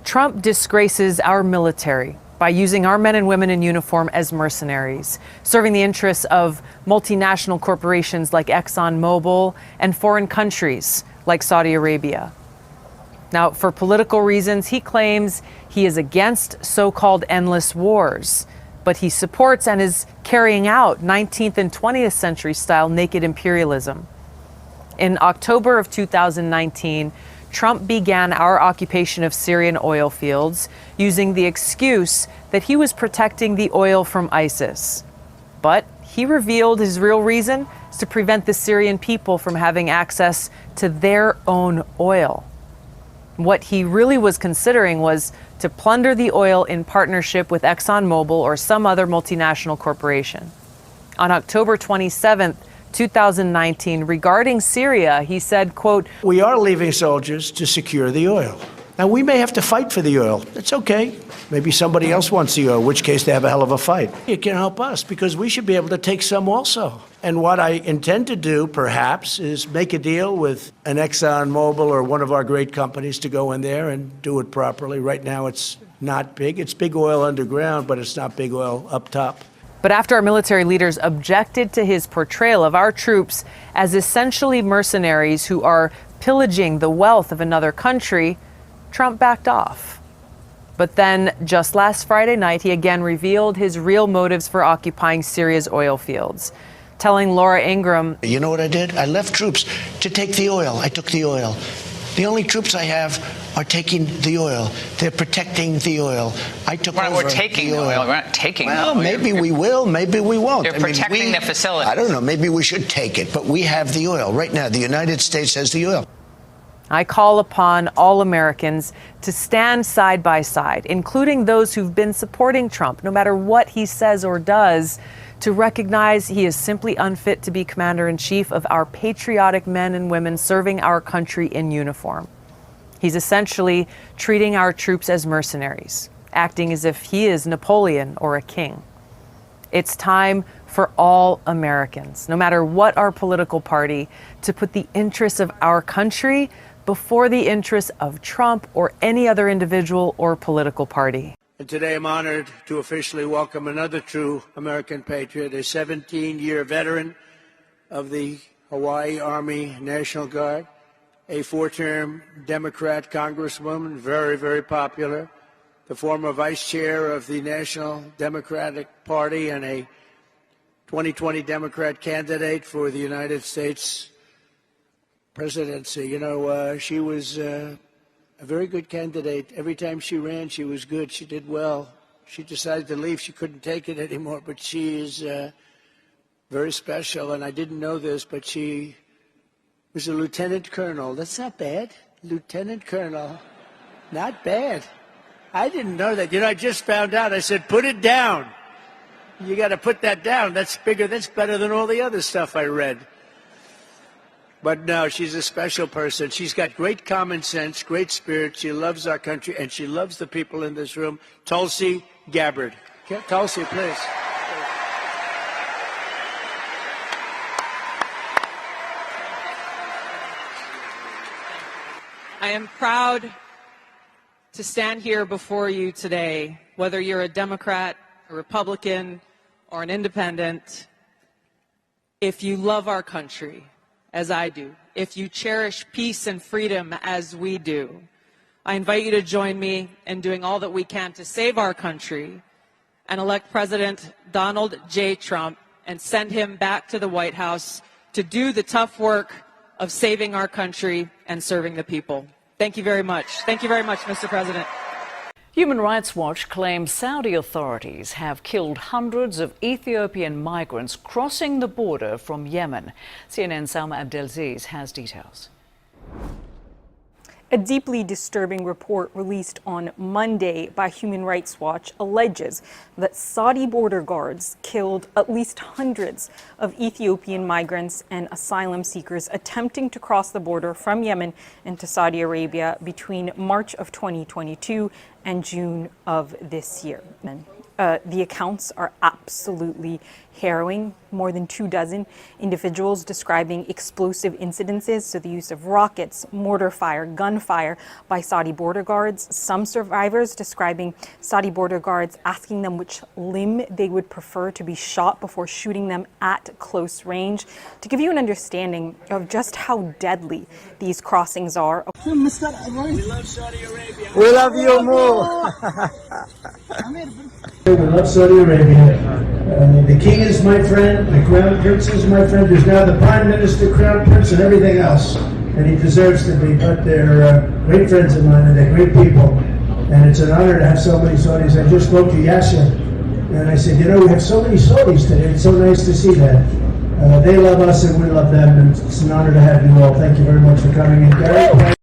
Trump disgraces our military by using our men and women in uniform as mercenaries, serving the interests of multinational corporations like ExxonMobil and foreign countries like Saudi Arabia. Now, for political reasons, he claims he is against so-called endless wars, but he supports and is carrying out 19th and 20th century style naked imperialism. In October of 2019, Trump began our occupation of Syrian oil fields using the excuse that he was protecting the oil from ISIS. But he revealed his real reason is to prevent the Syrian people from having access to their own oil. What he really was considering was to plunder the oil in partnership with ExxonMobil or some other multinational corporation. On October 27th, 2019, regarding Syria, he said, quote, "We are leaving soldiers to secure the oil. Now, we may have to fight for the oil. That's okay. Maybe somebody else wants the oil, in which case they have a hell of a fight. It can help us because we should be able to take some also. And what I intend to do, perhaps, is make a deal with an ExxonMobil or one of our great companies to go in there and do it properly. Right now, it's not big. It's big oil underground, but it's not big oil up top." But after our military leaders objected to his portrayal of our troops as essentially mercenaries who are pillaging the wealth of another country, Trump backed off. But then, just last Friday night, he again revealed his real motives for occupying Syria's oil fields, telling Laura Ingraham, "You know what I did? I left troops to take the oil. I took the oil. The only troops I have are taking the oil. They're protecting the oil. I took over We're taking the oil. We're not taking the oil. Well, maybe we will. Maybe we won't. You're protecting the facility. I don't know. Maybe we should take it. But we have the oil. Right now, the United States has the oil. I call upon all Americans to stand side by side, including those who've been supporting Trump, no matter what he says or does, to recognize he is simply unfit to be commander-in-chief of our patriotic men and women serving our country in uniform. He's essentially treating our troops as mercenaries, acting as if he is Napoleon or a king. It's time for all Americans, no matter what our political party, to put the interests of our country before the interests of Trump or any other individual or political party. And today I'm honored to officially welcome another true American patriot, a 17-year veteran of the Hawaii Army National Guard, a 4-term Democrat congresswoman, very, very popular, the former vice chair of the National Democratic Party and a 2020 Democrat candidate for the United States presidency. You know, she was a very good candidate. Every time she ran, she was good. She did well. She decided to leave. She couldn't take it anymore, but she is very special. And I didn't know this, but she was a lieutenant colonel. That's not bad. Lieutenant colonel. Not bad. I didn't know that. You know, I just found out. I said, put it down. You got to put that down. That's bigger. That's better than all the other stuff I read. But no, she's a special person. She's got great common sense, great spirit. She loves our country, and she loves the people in this room. Tulsi Gabbard. Tulsi, please. I am proud to stand here before you today, whether you're a Democrat, a Republican, or an independent. If you love our country, as I do, if you cherish peace and freedom as we do, I invite you to join me in doing all that we can to save our country and elect President Donald J. Trump and send him back to the White House to do the tough work of saving our country and serving the people. Thank you very much. Thank you very much, Mr. President. Human Rights Watch claims Saudi authorities have killed hundreds of Ethiopian migrants crossing the border from Yemen. CNN's Salma Abdelaziz has details. A deeply disturbing report released on Monday by Human Rights Watch alleges that Saudi border guards killed at least hundreds of Ethiopian migrants and asylum seekers attempting to cross the border from Yemen into Saudi Arabia between March of 2022 and June of this year. The accounts are absolutely harrowing. More than 24 individuals describing explosive incidences, so the use of rockets, mortar fire, gunfire by Saudi border guards. Some survivors describing Saudi border guards asking them which limb they would prefer to be shot before shooting them at close range. To give you an understanding of just how deadly these crossings are. We love Saudi Arabia. We love you more. We love Saudi Arabia. The king is my friend, the crown prince is my friend, who's now the prime minister, crown prince, and everything else. And he deserves to be, but they're great friends of mine and they're great people. And it's an honor to have so many Saudis. I just spoke to Yasser and I said, you know, we have so many Saudis today. It's so nice to see that. They love us and we love them, and it's an honor to have you all. Thank you very much for coming in, Gary.